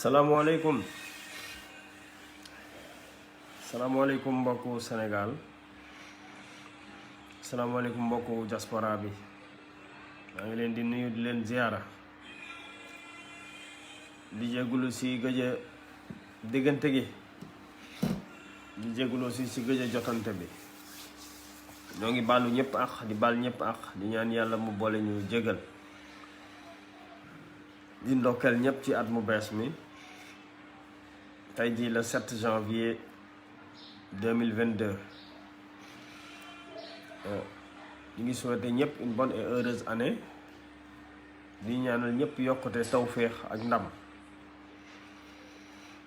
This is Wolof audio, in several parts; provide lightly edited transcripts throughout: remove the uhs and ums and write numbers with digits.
salaamaaleykum salaamaaleykum mbokku Sénégal salaamaaleykum mbokku diaspora bi maa ngi leen di nuyu di leen ziara di jégalu si gëj a diggante gi di jégalu si gëj a jotante bi ñoo ngi baalu ñëpp ak di baal ñëpp ak di ñaan yàlla mu boole ñu jégal di ndokkeel ñëpp ci at mu bees mi tey jii le 7 janvier 2022 ñu ngi souhaité ñëpp une bonne et heureuse année di ñaanal ñëpp yokkute tawféex ak ndam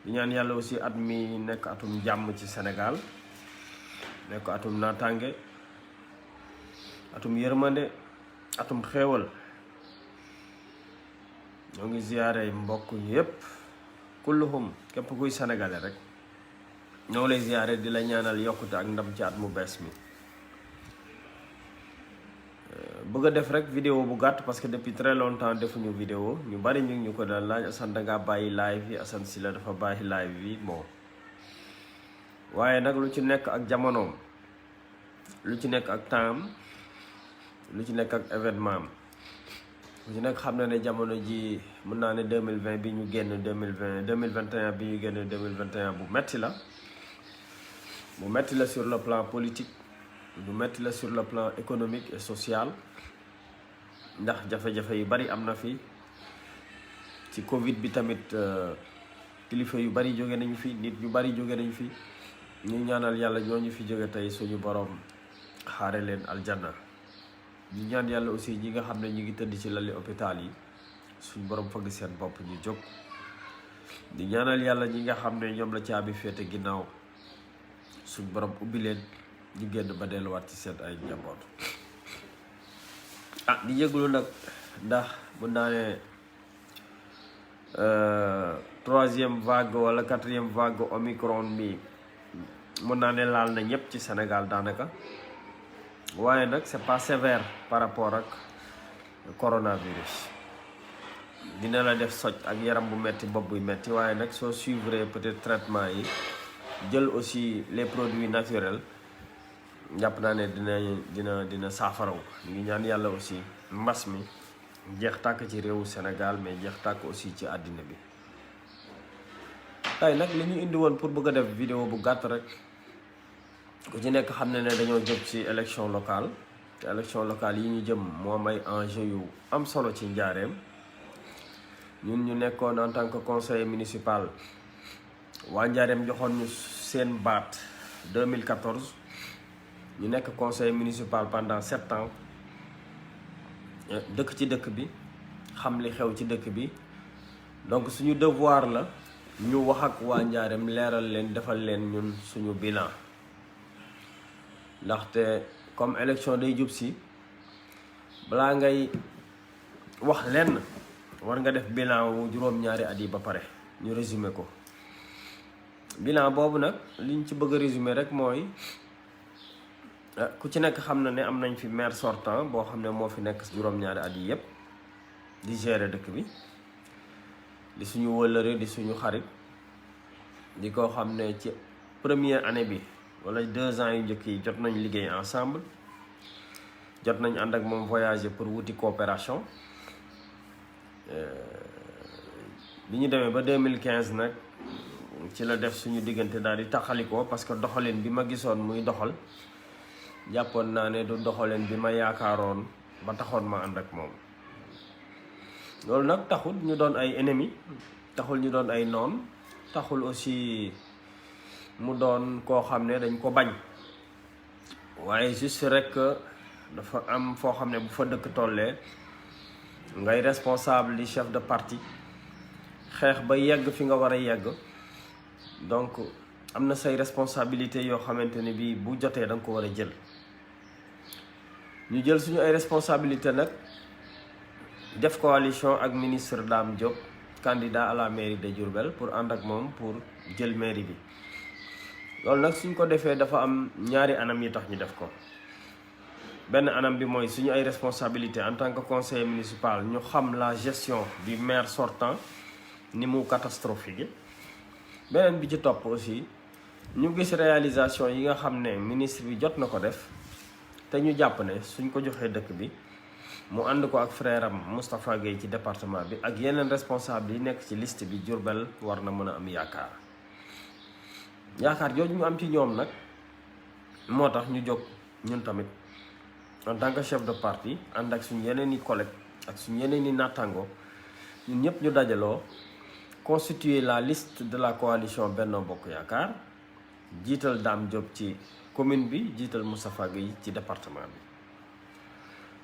di ñaan yàlla aussi at mi nekk atum jàmm ci Sénégal nekk atum naataange atum yërmande atum xéewal ñoo ngi ziyaare mbokk yépp kulluhum képp kuy sénégalais rek ñoo lay ziyaare di la ñaanal yokkute ak ndam ci at mu bees mi bëgg a def rek vidéo bu gàtt parce que depuis très longtemps defuñu vidéo ñu bari ñu ko daan laaj Assane dangaa bàyyi live yi Assane Sylla dafa bàyyi live yi bon waaye nag lu ci nekk ak jamonoom lu ci nekk ak temps lu ci nekk ak événement am lu ci nekk xam na ne jamono ji mën naa ne 2020 bi ñu génn 2021 bi ñu génn 2021 bu metti la sur le plan politique bu metti la sur le plan économique et social ndax jafe-jafe yu bari am na fi ci Covid bi tamit kilifa yu bari jóge nañu fi nit yu bari jóge nañu fi ñu ñaanal yàlla ñooñu fi jóge tey suñu borom xaare leen aljanna ñu ñaan yàlla aussi ñi nga xam ne ñu ngi tëdd ci lali hôpital yi suñu borom fëgg seen bopp ñu jóg di ñaanal yàlla ñi nga xam ne ñoom la caabi féete ginnaaw suñu borom ubbi leen ñu génn ba delluwaat ci seen ay njaboot di yëglu nag ndax mun naa ne troisième vague wala quatrième vague omicron bi mun naa ne laal na ñëpp ci Sénégal daanaka waaye nag c'est pas sévère par rapport ak coronavirus dina la def soj ak yaram bu metti bopp buy metti waaye nag soo suivre peut-être traitement yi jël aussi les produits naturels jàpp naa ne dina saafaraw ñu ngi ñaan yàlla aussi mbas mi jeex tàkk ci réewu Sénégal mais jeex tàkk aussi ci àddina bi tey nag li ñu indi woon pour bëgg a def vidéo bu gàtt rek ku ci nekk xam ne dañoo jëm ci élection locale te élection locale yi ñu jëm moom ay enjeu yu am solo ci njaareem ñun ñu nekkoon en tant que conseiller municipal waa njaareem joxoon ñu seen baat 2014 ñu nekk conseiller municipal pendant 7 ans dëkk ci dëkk bi xam li xew ci dëkk bi donc suñu devoir la ñu wax ak waa njaareem leeral leen defal leen ñun suñu bilan ndaxte comme élection day jub si balaa ngay wax lenn war nga def bilan wu juróom-ñaari at yi ba pare ñu résumé ko bilan boobu nag liñ ci bëgg a résumé rek mooy ku ci nekk xam na ne am nañ fi maire sortant boo xam ne moo fi nekk juróom-ñaari at yi yépp di gérer dëkk bi di suñu wëllëre di suñu xarit di ko xam ne ci première année bi wala 2 ans yu njëkk yi jot nañ liggéey ensemble jot nañ ànd ak moom voyager pour wuti coopération bi ñu demee ba 2015 nag ci la def suñu diggante daal di taxalikoo parce que doxalin bi ma gisoon muy doxal jàppoon naa ne du doxalin bi ma yaakaaroon ba taxoon ma ànd ak moom loolu nag taxul ñu doon ay ennemis taxul ñu doon ay noon taxul aussi mu doon koo xam ne dañ ko bañ waaye juste rek dafa am foo xam ne bu fa dëkk tollee ngay responsable di chef de parti xeex ba yegg fi nga war a yegg donc am na say responsabilité yoo xamante ne bii bu jotee da nga ko war a jël ñu jël suñu ay responsabilité nag def coalition ak ministre Dame Diop candidat à la mairie de Diourbel pour ànd ak moom pour jël mairie bi loolu nag suñ ko defee dafa am ñaari anam yi tax ñu def ko benn anam bi mooy suñu ay responsabilité en tant que conseiller municipal ñu xam la gestion du maire sortant ni mu catastrophique. Beneen bi ci topp aussi ñu gis réalisation yi nga xam ne ministre bi jot na ko def te ñu jàpp ne suñ ko joxee dëkk bi mu ànd ko ak frère am Moustapha Gueye ci département bi ak yeneen responsable yi nekk ci liste bi, Diourbel war na mën a am yaakaar jooju ñu am ci ñoom nag moo tax ñu jóg ñun tamit en tant que chef de parti ànd ak suñu yeneen i collègue ak suñu yeneen i nattango ñun ñëpp ñu dajaloo constituer la liste de la coalition Benno Bokk Yaakaar, jiital Dame Diop ci commune bi, jiital Moustapha Gueye ci département bi.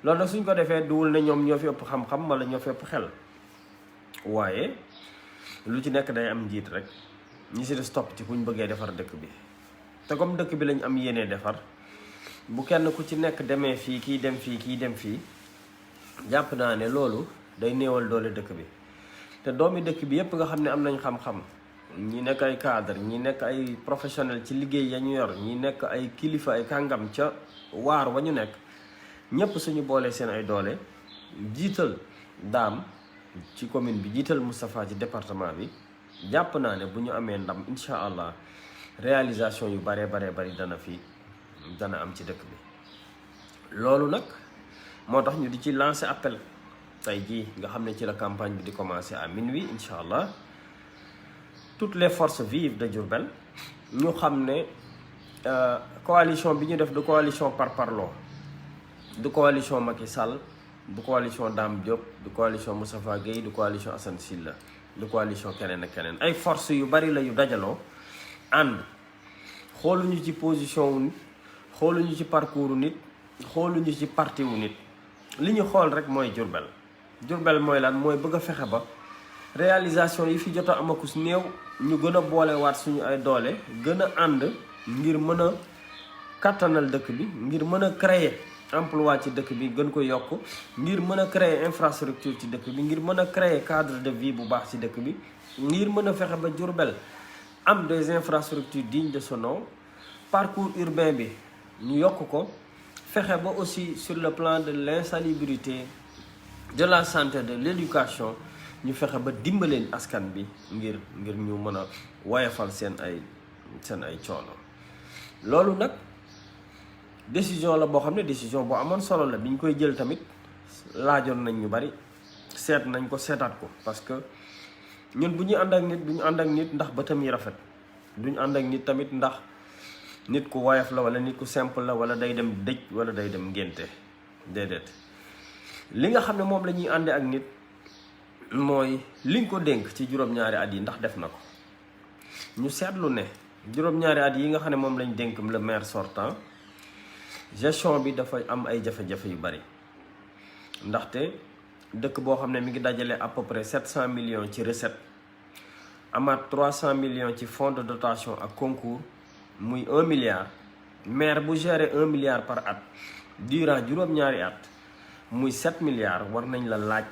loolu nag suñ ko defee duwul ne ñoom ñoo fi ëpp xam-xam wala ñoo fi ëpp xel, waaye lu ci nekk day am njiit rek, ñi si des topp ci buñ bëggee defar dëkk bi. te comme dëkk bi lañ am yéene defar, bu kenn ku ci nekk demee fii kii dem fii kii dem fii, jàpp naa ne loolu day néewal doole dëkk bi. te doomi dëkk bi yépp nga xam ne am nañ xam-xam, ñi nekk ay cadre, ñi nekk ay professionnel ci liggéey ya ñu yor, ñi nekk ay kilifa ay kàngam ca waar wa ñu nekk, ñépp suñu boolee seen ay doole jiital Dame ci commune bi, jiital Moustapha ci département bi, jàpp naa ne bu ñu amee ndam incha allah réalisation yu bari dana am ci dëkk bi. loolu nag moo tax ñu di ci lancer appel tey jii nga xam ne ci la campagne bi di commencer à minuit incha allah, toutes les forces vives de Diourbel ñu xam ne coalition bi ñu def du coalition par parloo, du coalition Macky Sall, du coalition Dame Diop, du coalition Moustapha Gueye, du coalition Assane Sylla, du coalition keneen ak keneen. ay forces yu bari la yu dajaloo ànd, xooluñu ci position wu nit, xooluñu ci parcours wu nit, xooluñu ci parti wu nit. li ñu xool rek mooy Diourbel mooy lan, mooy bëgg a fexe ba réalisation yi fi jot a amakus néew ñu gën a boolewaat suñu ay doole, gën a ànd ngir mën a kattanal dëkk bi, ngir mën a créer emploi ci dëkk bi, gën ko yokk, ngir mën a créer infrastructure ci dëkk bi, ngir mën a créer cadre de vie bu baax ci dëkk bi, ngir mën a fexe ba Diourbel am des infrastructures dignes de ce nom, parcours urbain bi ñu yokk ko, fexe ba aussi sur le plan de l'insalubrité, de la santé, de l'éducation, ñu fexe ba dimbaleen askan bi ngir ñu mën a woyofal seen ay coono. loolu nag décision la boo xam ne décision boo amoon solo la. bi ñu koy jël tamit laajoon nañ ñu bari, seet nañ ko, seetaat ko, parce que ñun bu ñu ànd ak nit duñu ànd ak nit ndax bëtam yi rafet, duñu ànd ak nit tamit ndax nit ku woyof la wala nit ku simple la wala day dem dëj wala day dem ngénte, déedéet. li nga xam ne moom la ñuy àndee ak nit mooy liñ ko dénk ci juróom-ñaari at yi ndax def na ko. ñu seetlu ne juróom-ñaari at yi nga xam ne moom lañ dénk le maire sortant, gestion bi dafa am ay jafe-jafe yu bari, ndaxte dëkk boo xam ne mi ngi dajale à peu près 700 millions ci recette, amaat 300 millions ci fonds de dotation ak concours, muy 1 milliard. maire bu gérer 1 milliard par at durant juróom-ñaari at, muy 7 milliards. war nañ la laaj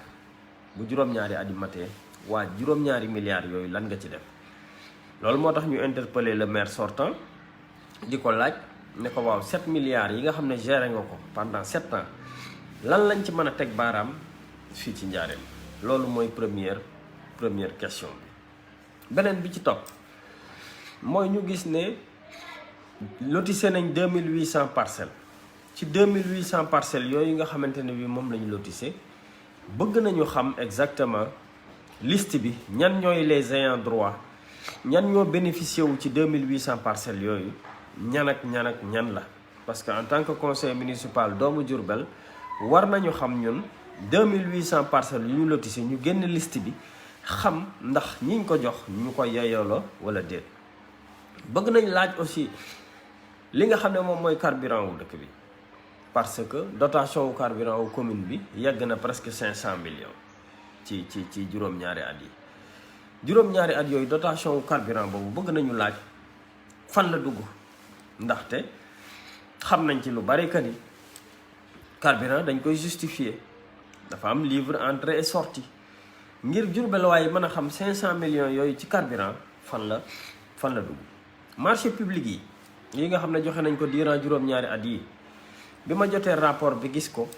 bu juróom-ñaari at yi matee, waa juróom-ñaari milliards yooyu lan nga ci def. loolu moo tax ñu interpeller le maire sortant di ko laaj ne ko waaw 7 milliards yi nga xam ne géré nga ko pendant 7 ans lan lañ ci mën a teg baaraam fii ci Njaaréem. loolu mooy première question bi. beneen bi ci topp mooy ñu gis ne lotissé nañ 2800 parcelles. ci 2800 parcelles yooyu nga xamante ne bi moom lañu lotissé, bëgg nañu xam exactement liste bi ñan ñooy les ayants droit, ñan ñoo bénéficié wu ci 2800 parcelles yooyu, ñan la. parce que en tant que conseil municipal doomu Diourbel war nañu xam ñun 2800 parcelles yu ñu lotissé, ñu génn liste bi, xam ndax ñiñ ko jox ñu ko yeyooloo wala déet. bëgg nañ laaj aussi li nga xam ne moom mooy carburant wu dëkk bi, parce que dotation wu carburant wu commune bi yegg na presque 500 millions ci juróom-ñaari at yi. juróom-ñaari at yooyu dotation wu carburant boobu bëgg nañu laaj fan la dugg, ndaxte xam nañ ci lu bari que ni carburant dañ koy justifier, dafa am livre entrée et sortie. ngir Diourbel waaye mën a xam 500 millions yooyu ci carburant fan la dugg. marché public yi nga xam ne joxe nañ ko durant juróom-ñaari at yi, bi ma jotee rapport bi gis ko,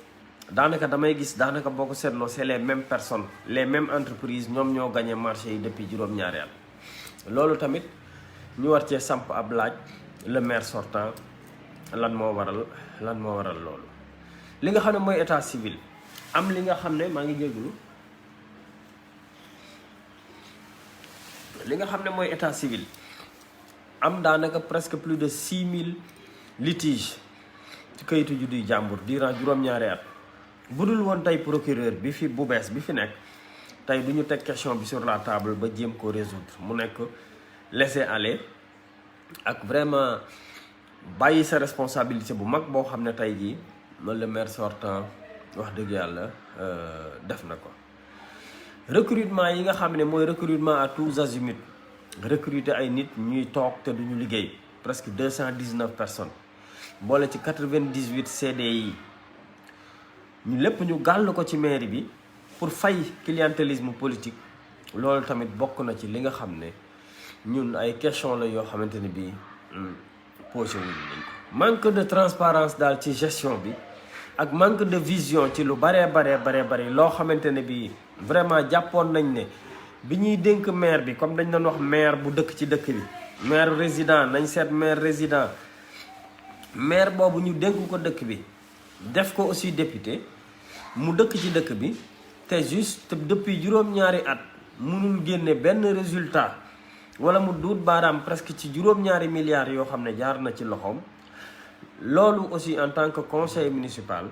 daanaka damay gis daanaka boo ko seetloo c'est les mêmes personnes les mêmes entreprises ñoom ñoo gagné marché yi depuis juróom-ñaari at. loolu tamit ñu war cee samp ab laaj le maire sortant lan moo waral loolu. li nga xam ne mooy état civil am li nga xam ne maa ngi jégalu li nga xam ne mooy état civil am daanaka presque plus de 6000 litiges ci kayitu juddu jàmbur durant juróom-ñaari at. bu dul woon tey procureur bi fi bu bees bi fi nekk tey du ñu teg question bi sur la table ba jéem ko résoudre mu nekk laisser aller ak vraiment bàyyi sa responsabilité bu mag boo xam ne tey jii man le maire sortant wax dëgg yàlla def na ko. recrutement yi nga xam ne mooy recrutement à tous azimuts recruter ay nit ñuy toog te duñu liggéey presque 219 personnes boole ci 98 CDI ñu lépp ñu gàll ko ci mairie bi pour fay clientélisme politique. loolu tamit bokk na ci li nga xam ne ñun ay question la yoo xamante ne bii posé wuñu nañ ko. manque de transparence daal ci gestion bi ak manque de vision ci lu baree loo xamante ne bii vraiment jàppoon nañ ne bi ñuy dénk maire bi comme dañ doon wax maire bu dëkk ci dëkk bi maire résident nañ seet maire résident maire boobu ñu dénk ko dëkk bi def ko aussi député mu dëkk ci dëkk bi te juste depuis juróom-ñaari at mënul génne benn résultat wala mu duut baaraam presque ci juróom-ñaari milliards yoo xam ne jaar na ci loxoom. loolu aussi en tant que conseiller municipal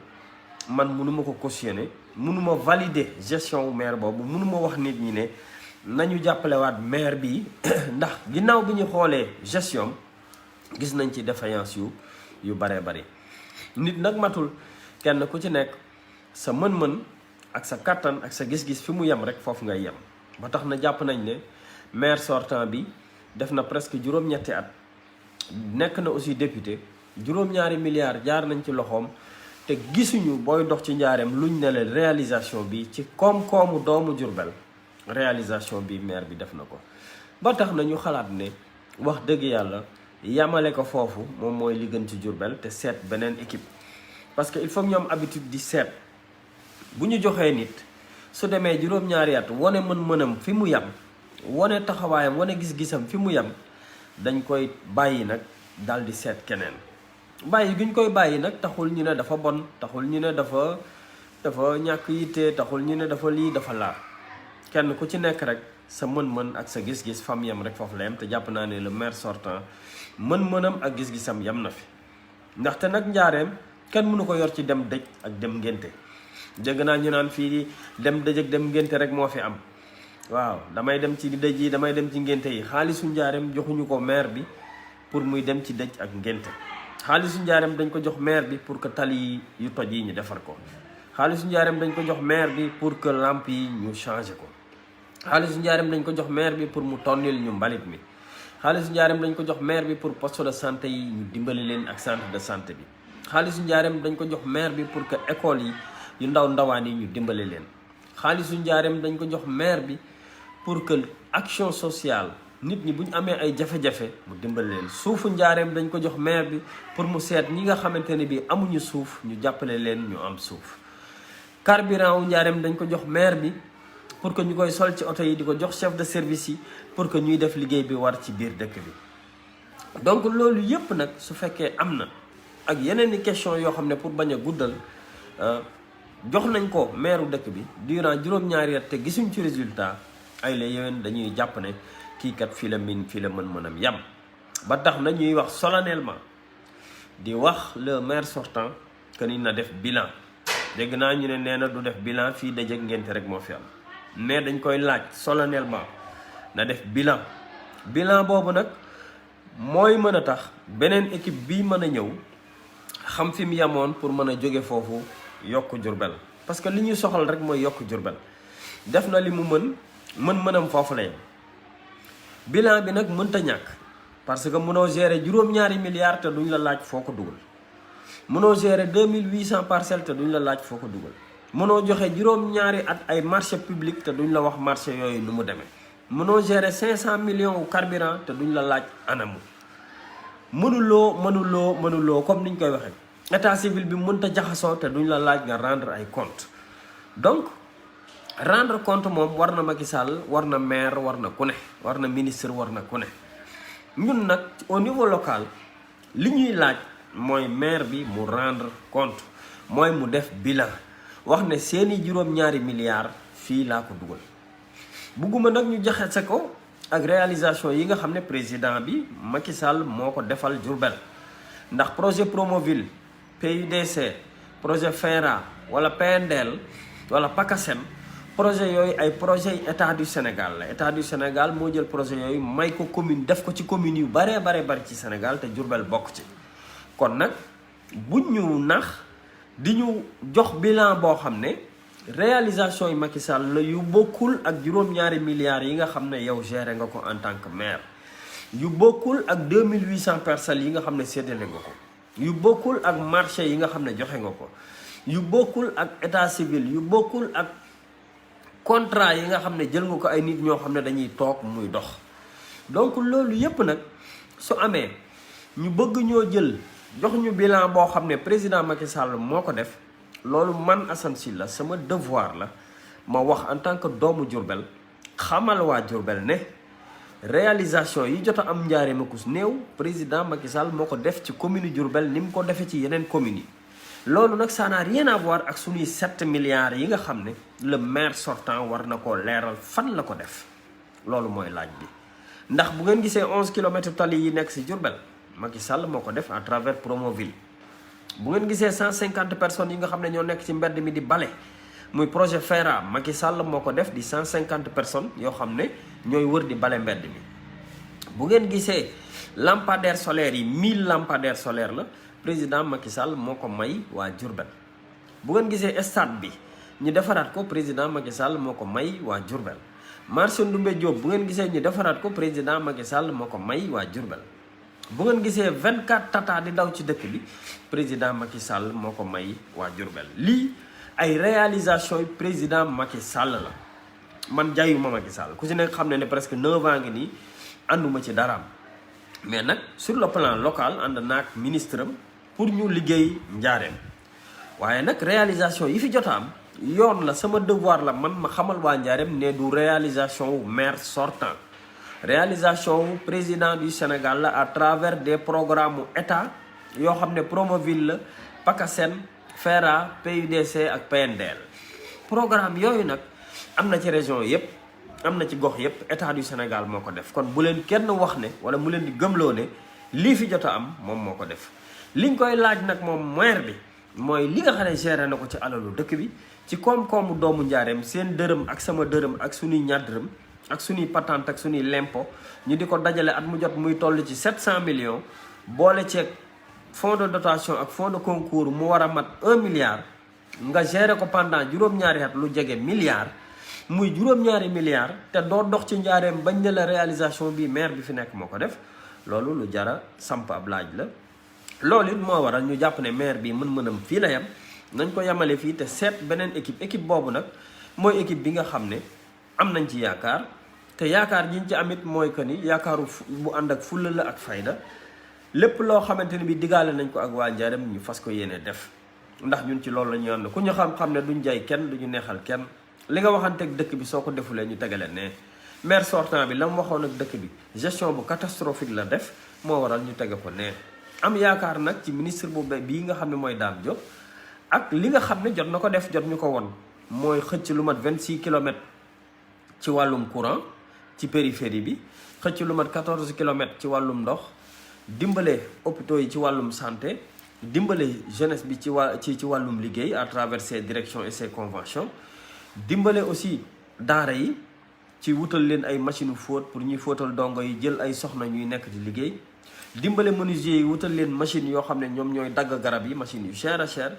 man mënuma ko cautionner mënuma valider gestion wu maire boobu mënuma wax nit ñi ne nañu jàppalewaat maire bi ndax ginnaaw bi ñu xoolee gestion gis nañ ci défaillance yu baree bari. nit nag matul kenn ku ci nekk sa mën-mën ak sa kattan ak sa gis-gis fi mu yem rek foofu ngay yem. ba tax na jàpp nañ ne maire sortant bi def na presque juróom-ñetti at nekk na aussi député juróom-ñaari milliards jaar nañ ci loxoom te gisuñu booy dox ci njaareem luñ ne la réalisation bi ci koom-koomu doomu Jurbel réalisation bi maire bi def na ko. ba tax na ñu xalaat ne wax dëgg yàlla yamale ko foofu moom mooy li gën ci Jurbel te seet beneen équipe. parce que il faut ñu am habitude di seet bu ñu joxee nit su demee juróom-ñaari at wane mën-mënam fi mu yam wane taxawaayam wane gis-gisam fi mu yam dañ koy bàyyi nag daal di seet keneen. bàyyi gi ñu koy bàyyi nag taxul ñu ne dafa bon taxul ñu ne dafa ñàkk yitte taxul ñu ne dafa lii dafa laa kenn ku ci nekk rek sa mën-mën ak sa gis-gis fam yam rek foofu la yam te jàpp naa ne le maire sortant mën-mënam ak gis-gisam yam na fi. ndaxte nag njaareem kenn mënu ko yor ci dem dëj ak dem ngénte dégg naa ñu naan fii dem dëj ak dem ngénte rek moo fi am. waaw damay dem ci dëj yi damay dem ci ngénte yi xaalisu njaareem joxuñu ko maire bi pour muy dem ci dëj ak ngénte. xaalisu njaareem dañ ko jox maire bi pour que tali yu toj yi ñu defar ko. xaalisu njaareem dañ ko jox maire bi pour que lampe yi ñu changé ko. xaalisu njaareem dañ ko jox maire bi pour mu tonnil ñu mbalit mi. xaalisu njaareem dañ ko jox maire bi pour poste de santé yi ñu dimbali leen ak centre de santé bi. xaalisu njaareem dañ ko jox maire bi pour que école yi yu ndawaan yi ñu dimbali leen. xaalisu njaareem dañ ko jox maire bi pour que action sociale nit ñi bu ñu amee ay jafe-jafe mu dimbali leen. suufu njaareem dañ ko jox maire bi pour mu seet ñi nga xamante ne bii amuñu suuf ñu jàppale leen ñu am suuf. carburant wu njaareem dañ ko jox maire bi pour que ñu koy sol ci oto yi di ko jox chef de service yi pour que ñuy def liggéey bi war ci biir dëkk bi. donc loolu yëpp nag su fekkee am na ak yeneen i question yoo xam ne pour bañ a guddal jox nañ ko maire dëkk bi durant juróom-ñaari at te gisuñ ci résultat ay la yéwén dañuy jàpp ne kii kat fii la mën-mënam yam. ba tax na ñuy wax solennellement di wax le maire sortant que ni na def bilan. dégg naa ñu ne nee na du def bilan fii dëj ak ngénte rek moo fi am mais dañ koy laaj solennellement na def bilan. bilan boobu nag mooy mën a tax beneen équipe bii mën a ñëw xam fi mu yamoon pour mën a jóge foofu yokk Jurbel. parce que li ñuy soxal rek mooy yokk Jurbel. def na li mu mën-mënam foofu la yem. bilan bi nag mënta ñàkk parce que mënoo gérer juróom-ñaari milliards te duñ la laaj foo ko dugal. mënoo gérer 2800 parcelles te duñ la laaj foo ko dugal. mënoo joxe juróom-ñaari at ay marché public te duñ la wax marché yooyu nu mu demee. mënoo gérer 500 millions wu carburant te duñ la laaj anamu. mënuloo comme niñ koy waxee état civil bi mënta jaxasoo te duñ la laaj nga rendre ay compte donc rendre compte moom war na Macky Sall war na maire war na ku ne war na ministre war na ku ne ñun nag au niveau local li ñuy laaj mooy maire bi mu rendre compte mooy mu def bilan wax ne seeni juróom-ñaari milliards fii laa ko dugal bugguma nag ñu jaxase ko ak réalisation yi nga xam ne président bi Macky Sall moo ko defal Diourbel ndax projet Promoville PUDC projet FERA wala PNDL wala PACASEN projet yooyu ay projet état du Sénégal la état du Sénégal moo jël projet yooyu may ko commune def ko ci commune yu bari ci Sénégal te Diourbel bokk ci kon nag buñ ñu nax di ñu jox bilan boo xam ne réalisation yi Macky Sall la yu bokkul ak juróom-ñaari milliards yi nga xam ne yow géré nga ko en tant que maire yu bokkul ak 2800 parcelles yi nga xam ne séddale nga ko yu bokkul ak marché yi nga xam ne joxe nga ko yu bokkul ak état civil yu bokkul ak contrat yi nga xam ne jël nga ko ay nit ñoo xam ne dañuy toog muy dox donc loolu yépp nag su amee ñu bëgg ñoo jël jox ñu bilan boo xam ne président Macky Sall moo ko def loolu man Assane Sylla sama devoir la ma wax en tant que doomu Diourbel xamal waa Diourbel ne réalisation yi jot a am Njaaréem akus néew président Macky Sall moo ko def ci commune Diourbel ni mu ko defee ci yeneen communes yi loolu nag ça n'a rien à voir ak suñuy 7 milliards yi nga xam ne le maire sortant war na koo leeral fan la ko def loolu mooy laaj bi ndax bu ngeen gisee 11 kilomètres tali yi nekk si Diourbel Macky Sall moo ko def à travers Promoville bu ngeen gisee 150 personnes yi nga xam ne ñoo nekk ci mbedd mi di bale muy projet FERA Macky Sall moo ko def di 150 personnes yoo xam ne ñooy wër di bale mbedd mi bu ngeen gisee lampadaires solaires yi 1000 lampadaires solaires la président Macky Sall moo ko may waa Diourbel bu ngeen gisee stade bi ñu defaraat ko président Macky Sall moo ko may waa Diourbel marché Ndoumbé Diop bu ngeen gisee ñu defaraat ko président Macky Sall moo ko may waa Diourbel bu ngeen gisee 24 tata di daw ci dëkk bi président Macky Sall moo ko may waa Diourbel lii ay réalisation yi président Macky Sall la man jaayuma Macky Sall ku si nekk xam ne presque 9 ans ngi nii ànduma ci daraam mais nag sur le plan local ànd naag ministre am pour ñu liggéey Njaaréem waaye nag réalisation yi fi jot a am yoon la sama devoir la man ma xamal waa Njaaréem ne du réalisation wu maire sortant réalisation wu président du Sénégal la à travers des programmes mu état yoo xam ne Promoville la PACASEN FERA PUDC ak PNDL programme yooyu nag am na ci région yépp am na ci gox yépp état du Sénégal moo ko def kon bu leen kenn wax ne wala mu leen di gëmloo ne lii fi jot a am moom moo ko def liñ koy laaj nag moom maire bi mooy li nga xam ne géré na ko ci alalu dëkk bi ci koom-koomu doomu Njaaréem seen dërëm ak sama dërëm ak suñuy ñaar dërëm ak suñuy patente ak suñuy lempo ñu di ko dajale at mu jot muy toll ci 700 millions boole ceeg fonds de dotation ak fonds de concours mu war a mat 1 milliard nga géré ko pendant juróom-ñaari at lu jege milliard muy juróom-ñaari milliards te doo dox ci Njaaréem bañ ne la réalisation bi maire bi fi nekk moo ko def loolu lu jara samp ab laaj la loolu it moo waral ñu jàpp ne maire bi mën-mënam fii la yem nañ ko yemale fii te seet beneen équipe boobu nag mooy équipe bi nga xam ne am nañ ci yaakaar te yaakaar jiñ ci amit mooy que ni yaakaaru bu ànd ak fulla la ak fayda lépp loo xamante ni bi digaale nañ ko ak waa Njaaréem ñu fas ko yéene def ndax ñun ci loolu la ñu ànd ku ñu xam-xam ne duñ jay kenn duñu neexal kenn li nga waxanteeg dëkk bi soo ko defulee ñu tegale ne maire sortant bi la mu waxoon ak dëkk bi gestion bu catastrophique la def moo waral ñu tege ko ne am yaakaar nag ci ministre bu bii nga xam ne mooy Dame Diop ak li nga xam ne jot na ko def jot ñu ko won mooy xëcc lu mat 26 kilomètres ci wàllum courant ci périphérie bi xëcc lu mat 14 kilomètres ci wàllum ndox dimbale hôpitaux yi ci wàllum santé dimbale jeunesse bi ci wàllum liggéey à travers ses directions et ses conventions dimbale aussi daara yi ci wutal leen ay machine fóot pour ñuy fóotal dongo yi jël ay soxna ñuy nekk di liggéey dimbale menuisier yi wutal leen machine yoo xam ne ñoom ñooy dagg garab yi machine yu cher à cher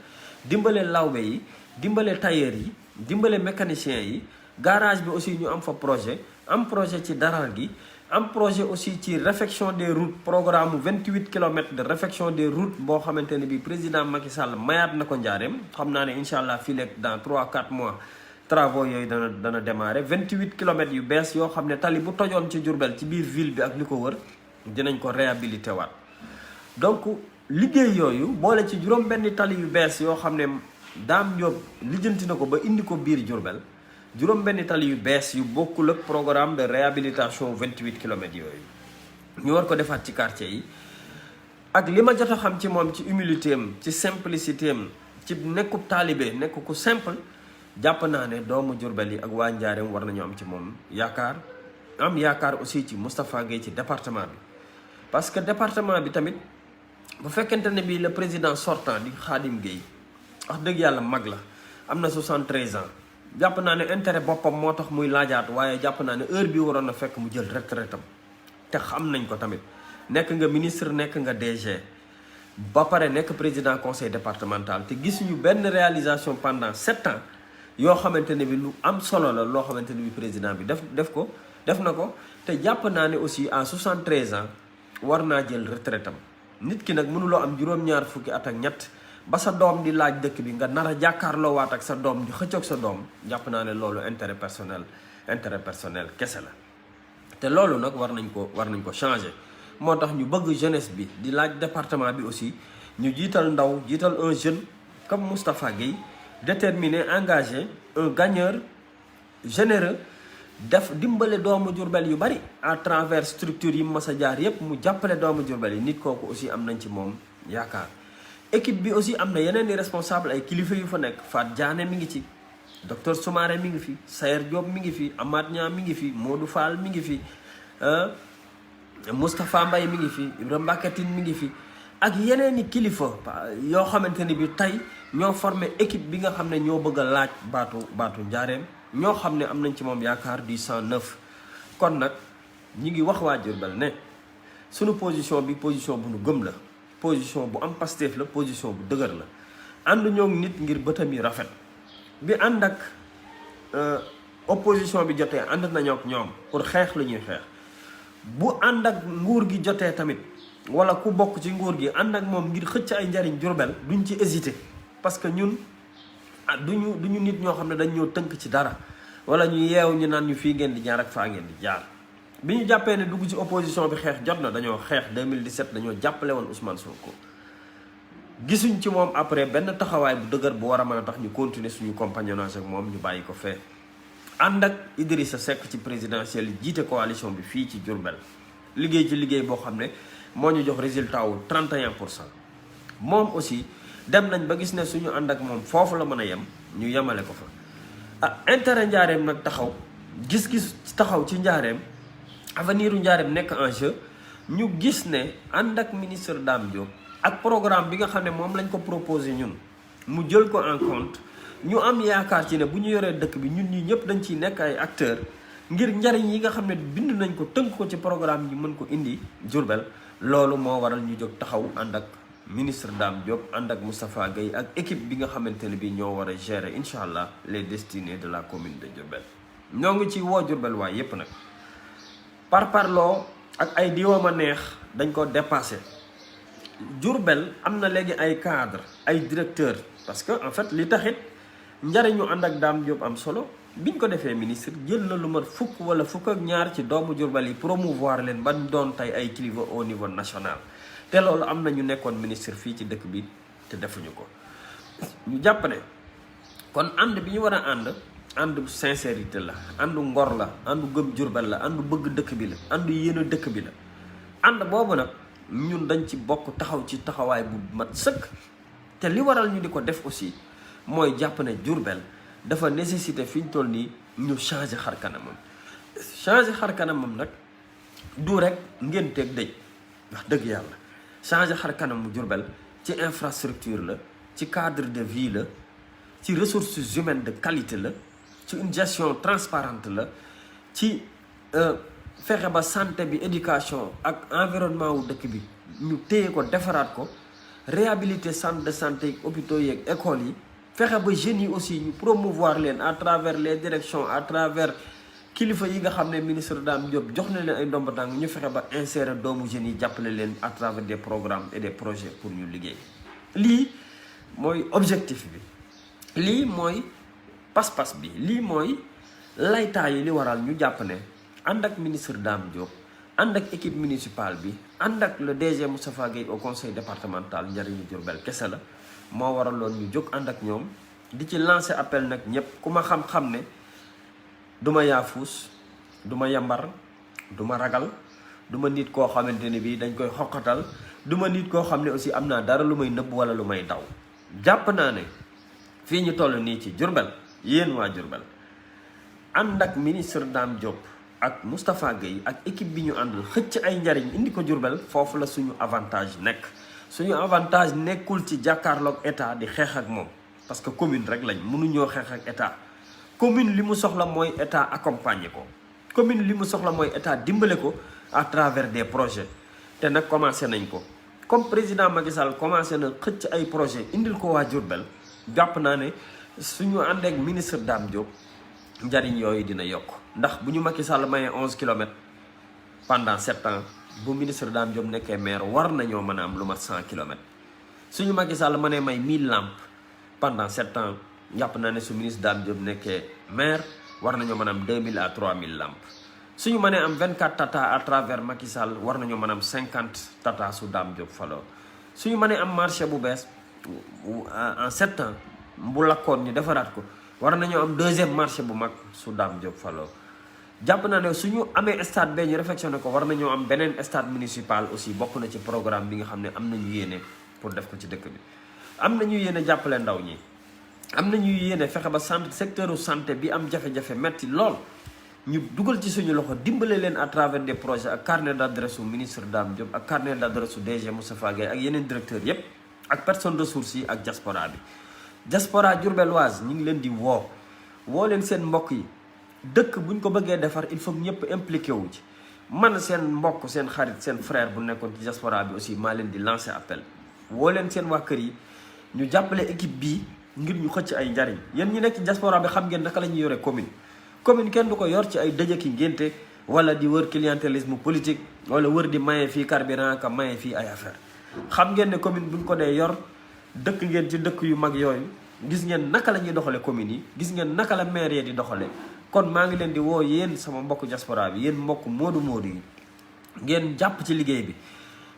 dimbale lawbe yi dimbale tailleur yi dimbale mécanicien yi garage bi aussi ñu am fa projet am projet ci daral gi am projet aussi ci réfection des routes programme 28 kilomètres de réfection des routes boo xamante ne bi président Macky Sall mayaat na ko Njaaréem xam naa ne incha allah fii léegi dans 3-4 mois travaux yooyu dana démarrer 28 kilomètres yu bees yoo xam ne tali bu tojoon ci Diourbel ci biir ville bi ak li ko wër dinañ ko réhabilité waat donc liggéey yooyu boole ci juróom benn tali yu bees yoo xam ne Dame Diop lijjanti na ko ba indi ko biir Diourbel juróom benn tali yu bees yu bokkul ak programme de réhabilitation 28 kilomètres yooyu ñu war ko defaat ci quartier yi. ak li ma jot a xam ci moom ci humilité am ci simplicité am ci nekkub taalibe nekk ku simple jàpp naa ne doomu Diourbel yi ak waa Njaareem war nañu am ci moom yaakaar am yaakaar aussi ci Moustapha Gueye ci département bi. parce que département bi tamit bu fekkente ne bii le président sortant di Khadim Gueye wax dëgg yàlla mag la am na 73 ans jàpp naa ne intérêt boppam moo tax muy laajaat waaye jàpp naa ne heure bi waroon na fekk mu jël retraitam te xam nañ ko tamit. nekk nga ministre nekk nga DG ba pare nekk président conseil départemental te gisuñu benn réalisation pendant 7 ans yoo xamante ne bi lu am solo la loo xamante ne bi président bi def na ko te jàpp naa ne aussi à 73 ans war naa jël retraitam nit ki nag mënuloo am juróom-ñaar fukki at ak ñett ba sa doom di laaj dëkk bi nga nar a jàkkaarloo waat ak sa doom di xëccoog sa doom jàpp naa ne loolu intérêt personnel kese la te loolu nag war nañ ko changer. moo tax ñu bëgg jeunesse bi di laaj département bi aussi ñu jiital ndaw jiital un jeune comme Moustapha Gueye déterminé engagé un gagneur généreux def dimbale doomu Diourbel yu bari à travers structure yi mas a jaar yépp mu jàppale doomu Diourbel yi nit kooku aussi am nañ ci moom yaakaar. équipe bi aussi am na yeneen i responsable ay kilifa yu fa nekk Fat Diané mi ngi ci docteur Soumaré mi ngi fi Sayer Diop mi ngi fi Amath Niang mi ngi fi Modou Fall mi ngi fi Moustapha Mbaye mi ngi fi Ibrahima Mbakatine mi ngi fi ak yeneen i kilifa yoo xamante ni bi tey ñoo formé équipe bi nga xam ne ñoo bëgg a laaj baatu Njaareem ñoo xam ne am nañ ci moom yaakaar du 109. kon nag ñi ngi wax waa Diourbel ne sunu position bi position bu nu gëm la position bu am Pastef la position bu dëgër la ànd ñoo nit ngir bëtam yi rafet bi ànd ak opposition bi jotee ànd nañoo ak ñoom pour xeex lu ñuy xeex. bu ànd ak nguur gi jotee tamit wala ku bokk ci nguur gi ànd ak moom ngir xëcc ay njariñ Diourbel duñ ci hésiter parce que ñun duñu nit ñoo xam ne dañ ñoo tënk ci dara wala ñu yeew ñu naan ñu fii ngeen di jaar ak faa ngeen di jaar. bi ñu jàppee ne dugg ci opposition bi xeex jot na dañoo xeex 2017 dañoo jàppale woon Ousmane Sonko gisuñ ci moom après benn taxawaay bu dëgër bu war a mën a tax ñu continuer suñu compagnonnage ak moom ñu bàyyi ko fee. ànd ak Idrissa Seck ci présidentielle yi jiite coalition bi fii ci Diourbel liggéey ci liggéey boo xam ne moo ñu jox résultat wu 31%. moom aussi dem nañ ba gis ne suñu ànd ak moom foofu la mën a yem ñu yemale ko fa. intérêt Njaareem nag taxaw gis-gis taxaw ci Njaareem avenir u Njaareem nekk en jeu ñu gis ne ànd ak ministre Dame Diop ak programme bi nga xam ne moom lañ ko proposé ñun mu jël ko en compte. ñu am yaakaar ci ne bu ñu yoree dëkk bi ñun ñi ñëpp dañ ciy nekk ay acteurs ngir njariñ yi nga xam ne bind nañ ko tënk ko ci programme yi mën ko indi Diourbel loolu moo waral ñu jóg taxaw ànd ak ministre Dame Diop ànd ak Moustapha Gueye ak équipe bi nga xamante ne bi ñoo war a gérer incha allah les destinées de la commune de Diourbel. ñoo ngi ci woo Diourbel waaye yépp nag parloo ak ay diwama neex dañ ko dépassé Diourbel am na léegi ay cadre ay directeur parce que en fait li taxit njariñu ànd ak Dame Diop am solo biñ ko defee ministre jël na lu mat fukk wala fukk ak ñaar ci doomu Diourbel yi promouvoir leen ba doon tey ay kilifa au niveau national te loolu am na ñu nekkoon ministre fii ci dëkk bi te defuñu ko. ñu jàpp ne kon ànd bi ñu war a ànd sincérité la àndu ngor la àndu gëm Diourbel la àndu bëgg dëkk bi la àndu yéene dëkk bi la ànd boobu nag ñun dañ ci bokk taxaw ci taxawaay bu mat sëkk te li waral ñu di ko def aussi mooy jàpp ne Diourbel dafa nécessité fi ñu toll nii ñu changer xar kanamam nag du rek ngénteeg dëj wax dëgg yàlla changer xar kanamu Diourbel ci infrastructure la ci cadre de vie la ci ressources humaines de qualité la ci une gestion transparente la ci fexe ba santé bi éducation ak environnement wu dëkk bi ñu téye ko defaraat ko réhabiliter centre de santé yi hôpitaux yi ak écoles yi fexe ba jeunes yi aussi ñu promouvoir leen à travers les directions à travers kilifa yi nga xam ne ministre Dame Diop jox na leen ay ndomba tànk ñu fexe ba insérer doomu jeunes yi jàppale leen à travers des programmes et des projets pour ñu liggéey. lii mooy objectif bi lii mooy pas-pas bi lii mooy laytaay yi li waral ñu jàpp ne ànd ak ministre Dame Diop ànd ak équipe municipale bi ànd ak le DG Moustapha Gueye au conseil départemental njariñu Diourbel kese la moo waraloon ñu jóg ànd ak ñoom di ci lancer appel nag ñëpp ku ma xam-xam ne du ma yaafuus du ma yambar du ma ragal du ma nit koo xamante ne bii dañ koy xoqatal du ma nit koo xam ne aussi am naa dara lu may nëbb wala lu may daw jàpp naa ne fii ñu toll nii ci Diourbel yéen waa Diourbel ànd ak ministre Dame Diop ak Moustapha Gueye ak équipe bi ñu àndal xëcc ay njariñ indi ko Diourbel foofu la suñu avantage nekk suñu avantage nekkul ci jàkkaarloog état di xeex ak moom parce que commune rek lañ mënuñoo xeex ak état commune li mu soxla mooy état accompagner ko commune li mu soxla mooy état dimbale ko à travers des projets te nag commencé nañ ko comme président Macky Sall commencé na xëcc ay projet indil ko waa Diourbel jàpp naa ne suñu ànd ak ministre Dame Diop njariñ yooyu dina yokk ndax bu ñu Macky Sall mayee 11 kilomètres pendant 7 ans bu ministre Dame Diop nekkee maire war nañoo mën a am lu mat 100 kilomètres suñu Macky Sall mënee may 1000 lampes pendant 7 ans jàpp naa ne su ministre Dame Diop nekkee maire war nañoo mën a am 2000 à 3000 lampes suñu mënee am 24 tata à travers Macky Sall war nañoo mën a am 50 tata su Dame Diop faloo suñu mënee am marché bu bees en 7 ans bu lakkoon ñu defaraat ko war nañoo am deuxième marché bu mag su Dame Diop faloo jàpp naa ne suñu amee stade bee ñu réfectionné ko war nañoo am beneen stade municipal aussi bokk na ci programme bi nga xam ne am nañu yéene pour def ko ci dëkk bi am nañu yéene jàppale ndaw ñi am nañu yéene fexe ba secteur santé bi am jafe-jafe metti lool ñu dugal ci suñu loxo dimbale leen à travers des projets ak carnet d'adresse su ministre Dame Diop ak carnet d'adresse su DG Moustapha Gueye ak yeneen directeurs yépp ak personne ressources yi ak diaspora bi diaspora diourbelloise ñu ngi leen di woo leen seen mbokk yi dëkk buñ ko bëggee defar il faut ñëpp impliqué wu ci man seen mbokk seen xarit seen frère bu nekkoon ci diaspora bi aussi maa leen di lancer appel woo leen seen waa kër yi ñu jàppale équipe bii ngir ñu xëcc ay njariñ yéen ñi nekk ci diaspora bi xam ngeen naka la ñuy yore commune kenn du ko yor ci ay dëjëki ngénte wala di wër clientélisme politique wala wër di maye fii carburant ka maye fii ay affaire xam ngeen ne commune buñ ko dee yor dëkk ngeen ci dëkk yu mag yooyu gis ngeen naka la ñuy doxale communes yi gis ngeen naka la maire yi di doxale kon maa ngi leen di woo yéen sama mbokk diaspora bi yéen mbokk moodu yi ngeen jàpp ci liggéey bi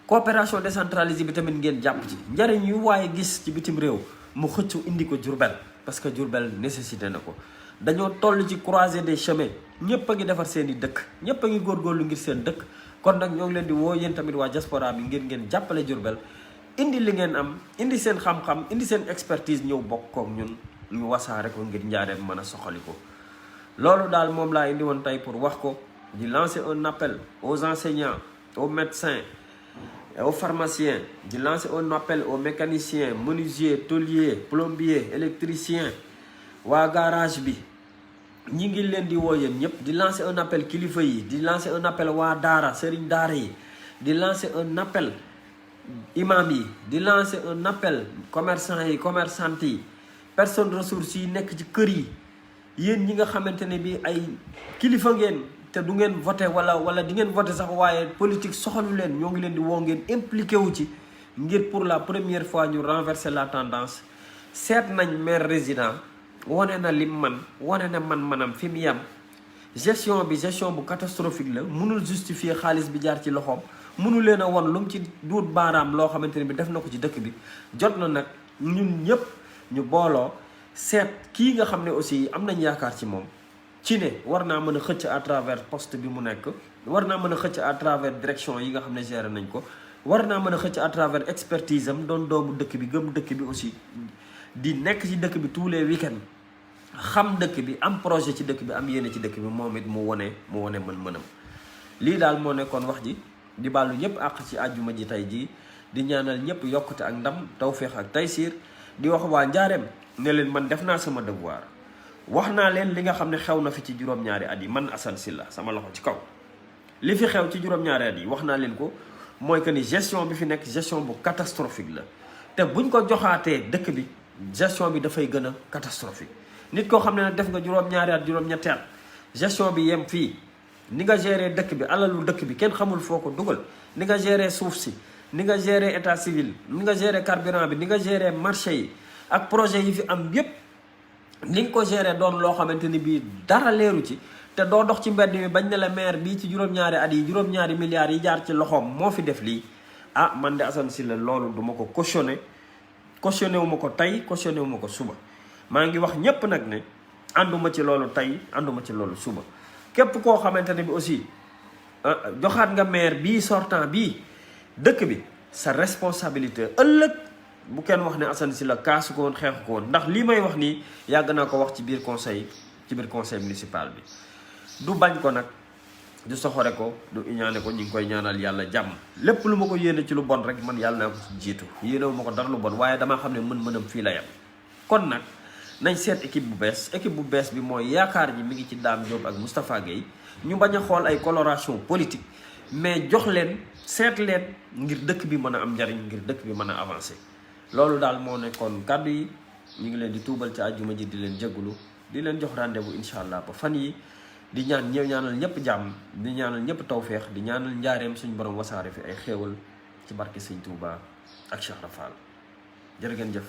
coopération décentralisée bi tamit ngeen jàpp ci njariñ yu waaye gis ci bitim réew mu xëccu indi ko Diourbel parce que Diourbel nécessité na ko dañoo toll ci croisée des chemins ñëpp a ngi defar seen i dëkk ñëpp a ngi góorgóorlu ngir seen dëkk kon nag ñoo ngi leen di woo yéen tamit waa diaspora bi ngeen jàppale Diourbel indi li ngeen am indi seen xam-xam indi seen expertise ñëw bokk kook ñun ñu wasaare ko ngir njaareem mën a soxali ko loolu daal moom laa indi woon tey pour wax ko di lancer un appel aux enseignants aux médecins aux pharmaciens di lancer un appel aux mécaniciens menuisiers tôliers plombiers électriciens waa garage bi ñi ngi leen di woo yéen ñëpp di lancer un appel kilifa yi di lancer un appel waa daara sëriñ daara yi di lancer un appel imam yi di lancer un appel commerçant yi commerçante yi personnes ressources yi nekk ci kër yi yéen ñi nga xamante ne bi ay kilifa ngeen te du ngeen voté wala di ngeen voté sax waaye politique soxalu leen ñoo ngi leen di woo ngeen impliqué wu ci ngir pour la première fois ñu renverser la tendance seet nañ maire résident wane na lim man wane na manam fi mu yem gestion bu catastrophique la mënul justifier xaalis bi jaar ci loxoom mënu leen a won lu mu ci duut baaraam loo xamante ne bi def na ko ci dëkk bi jot na nag ñun ñëpp ñu booloo seet kii nga xam ne aussi am nañ yaakaar ci moom ci ne war naa mën a xëcc à travers poste bi mu nekk war naa mën a xëcc à travers direction yi nga xam ne géré nañ ko war naa mën a xëcc à travers expertise am doon doomu dëkk bi gëm dëkk bi aussi di nekk ci dëkk bi tous les week-ends xam dëkk bi am projet ci dëkk bi am yéene ci dëkk bi moom it mu wone mën-mënam lii daal moo nekkoon wax ji di bàllu ñëpp àq ci àjjuma ji tey jii di ñaanal ñëpp yokkute ak ndam tawféex ak taysiir di wax waa njaareem ne leen man def naa sama devoir wax naa leen li nga xam ne xew na fi ci juróom-ñaari at yi man Assane Sylla sama loxo ci kaw li fi xew ci juróom-ñaari at yi wax naa leen ko mooy que ni gestion bi fi nekk gestion bu catastrophique la te buñ ko joxaatee dëkk bi gestion bi dafay gën a catastrophique nit koo xam ne nag def nga juróom-ñaari at juróom-ñetti at gestion bi yem fii ni nga gérer dëkk bi alalu dëkk bi kenn xamul foo ko dugal ni nga gérer suuf si ni nga gérer état civil ni nga gérer carburant bi ni nga gérer marché yi ak projet yi fi am yépp ni nga ko gérer doon loo xamante ni bii dara leeru ci te doo dox ci mbedd mi bañ ne la maire bii ci juróom-ñaari at yi juróom-ñaari milliards yi jaar ci loxoom moo fi def lii man de Assane Sylla loolu du ma ko cautionné wu ma ko tey cautionné wu ma ko suba maa ngi wax ñépp nag ne ànduma ci loolu tey ànduma ci loolu suba képp koo xamante ne bi aussi joxaat nga maire bii sortant bii dëkk bi sa responsabilité ëllëg bu kenn wax ne Assane Sylla kaasu ko woon xeexu ko woon ndax lii may wax nii yàgg naa ko wax ci biir conseil municipal bi du bañ ko nag du soxore ko du iñaane ko ñu ngi koy ñaanal yàlla jàmm lépp lu ma ko yéene ci lu bon rek man yàlla naa ko ci jiitu yéenewu ma ko dara lu bon waaye damaa xam ne mën-mënam fii la yam kon nag nañ seet équipe bu bees bi mooy yaakaar ji mi ngi ci Dame Diop ak Moustapha Gueye ñu bañ a xool ay coloration politique mais jox leen seet leen ngir dëkk bi mën a am njariñ ngir dëkk bi mën a avancer loolu daal moo nekkoon kàddu yi ñu ngi leen di tuubal ci àjjuma ji di leen jégalu di leen jox rendez-vous incha allah ba fan yi di ñaanal ñëpp jàmm di ñaanal ñëpp tawféex di ñaanal njaareem suñu borom wasaare fi ay xéewal ci barke Sëñ Tuuba ak Cheikh Rafal jërë ngeen jëf